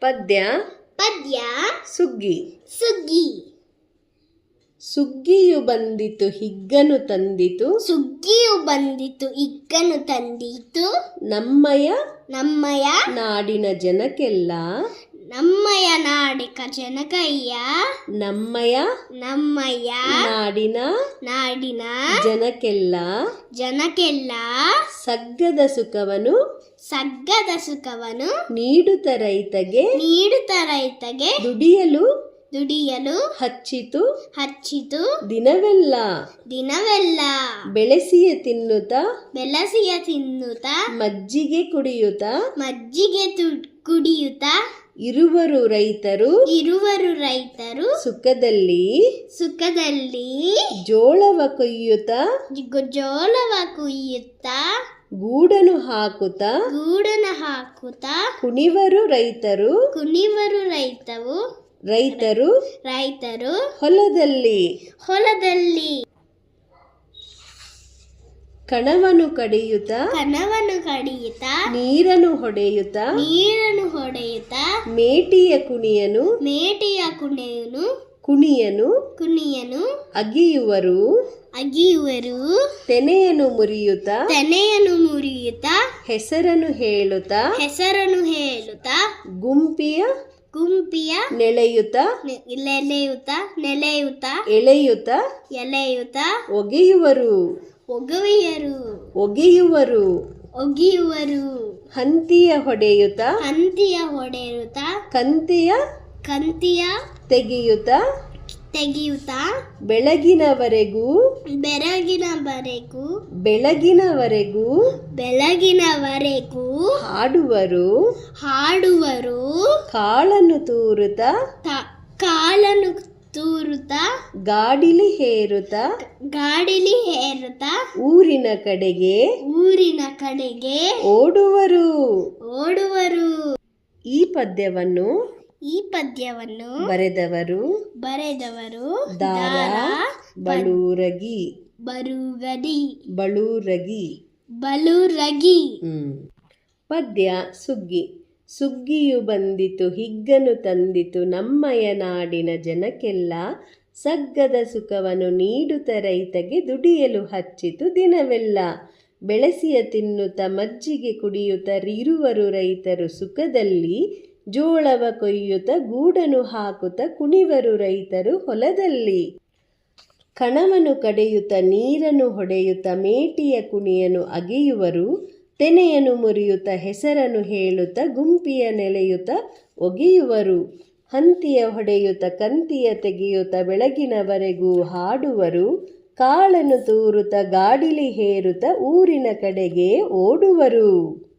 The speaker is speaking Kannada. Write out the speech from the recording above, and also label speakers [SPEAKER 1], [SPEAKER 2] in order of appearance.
[SPEAKER 1] ಪದ್ಯ
[SPEAKER 2] ಪದ್ಯ
[SPEAKER 1] ಸುಗ್ಗಿ.
[SPEAKER 2] ಸುಗ್ಗಿ.
[SPEAKER 1] ಸುಗ್ಗಿಯು ಬಂದಿತು ಹಿಗ್ಗನು ತಂದಿತು,
[SPEAKER 2] ಸುಗ್ಗಿಯು ಬಂದಿತು ಹಿಗ್ಗನು ತಂದಿತು,
[SPEAKER 1] ನಮ್ಮಯ
[SPEAKER 2] ನಮ್ಮಯ
[SPEAKER 1] ನಾಡಿನ ಜನಕ್ಕೆಲ್ಲ,
[SPEAKER 2] ನಮ್ಮಯ ನಾಡಿಕ ಜನಕಯ್ಯ,
[SPEAKER 1] ನಮ್ಮಯ
[SPEAKER 2] ನಮ್ಮಯ
[SPEAKER 1] ನಾಡಿನ
[SPEAKER 2] ನಾಡಿನ
[SPEAKER 1] ಜನಕ್ಕೆಲ್ಲ
[SPEAKER 2] ಜನಕ್ಕೆಲ್ಲ
[SPEAKER 1] ಸಗ್ಗದ ಸುಖವನು
[SPEAKER 2] ಸಗ್ಗದ ಸುಖವನ್ನು
[SPEAKER 1] ನೀಡುತ್ತ ರೈತಗೆ ದುಡಿಯಲು
[SPEAKER 2] ದುಡಿಯಲು
[SPEAKER 1] ಹಚ್ಚಿತು
[SPEAKER 2] ದಿನವೆಲ್ಲ
[SPEAKER 1] ಬೆಳೆಸಿಯ ತಿನ್ನುತ್ತ ಮಜ್ಜಿಗೆ
[SPEAKER 2] ಕುಡಿಯುತ್ತ
[SPEAKER 1] ಇರುವರು ರೈತರು ಸುಖದಲ್ಲಿ ಜೋಳವ ಕೊಯ್ಯುತ್ತ ಗೂಡನು ಹಾಕುತ್ತ ಕುಣಿವರು ರೈತರು ಹೊಲದಲ್ಲಿ ಕಣವನು ಕಡಿಯುತ್ತ ನೀರನ್ನು ಹೊಡೆಯುತ್ತ ಮೇಟಿಯ ಕುಣಿಯನು ಅಗಿಯುವರು ತೆನೆಯನ್ನು ಮುರಿಯುತ್ತ ಹೆಸರನ್ನು ಹೇಳುತ್ತ ಗುಂಪಿಯ ನೆಲೆಯುತ್ತ ಎಳೆಯುತ್ತ ಒಗೆಯುವರು ಹಂತಿಯ ಹೊಡೆಯುತ್ತ ಕಂತಿಯ ತೆಗೆಯುತ್ತ ಬೆಳಗಿನವರೆಗೂ ಹಾಡುವರು ಕಾಳನ್ನು ತೂರುತ್ತ ಗಾಡಿಲಿ ಹೇರುತ್ತ ಊರಿನ ಕಡೆಗೆ ಓಡುವರು. ಈ ಪದ್ಯವನ್ನು ಬರೆದವರು ದಾರಾ ಬಳುರಗಿ. ಪದ್ಯ ಸುಗ್ಗಿ. ಸುಗ್ಗಿಯು ಬಂದಿತು ಹಿಗ್ಗನು ತಂದಿತು, ನಮ್ಮಯ ನಾಡಿನ ಜನಕ್ಕೆಲ್ಲ ಸಗ್ಗದ ಸುಖವನ್ನು ನೀಡುತ್ತ ರೈತಗೆ ದುಡಿಯಲು ಹಚ್ಚಿತು ದಿನವೆಲ್ಲ. ಬೆಳೆಸಿಯ ತಿನ್ನುತ್ತ ಮಜ್ಜಿಗೆ ಕುಡಿಯುತ್ತ ಇರುವರು ರೈತರು ಸುಖದಲ್ಲಿ, ಜೋಳವ ಕೊಯ್ಯುತ್ತ ಗೂಡನು ಹಾಕುತ್ತ ಕುಣಿವರು ರೈತರು ಹೊಲದಲ್ಲಿ. ಕಣವನು ಕಡೆಯುತ್ತ ನೀರನ್ನು ಹೊಡೆಯುತ್ತ ಮೇಟಿಯ ಕುಣಿಯನು ಅಗೆಯುವರು, ತೆನೆಯನ್ನು ಮುರಿಯುತ್ತ ಹೆಸರನ್ನು ಹೇಳುತ್ತ ಗುಂಪಿಯ ನೆಲೆಯುತ್ತ ಒಗೆಯುವರು, ಹಂತಿಯ ಹೊಡೆಯುತ್ತ ಕಂತಿಯ ತೆಗೆಯುತ್ತ ಬೆಳಗಿನವರೆಗೂ ಹಾಡುವರು, ಕಾಳನ್ನು ತೂರುತ್ತ ಗಾಡಿಲಿ ಹೇರುತ್ತ ಊರಿನ ಕಡೆಗೆ ಓಡುವರು.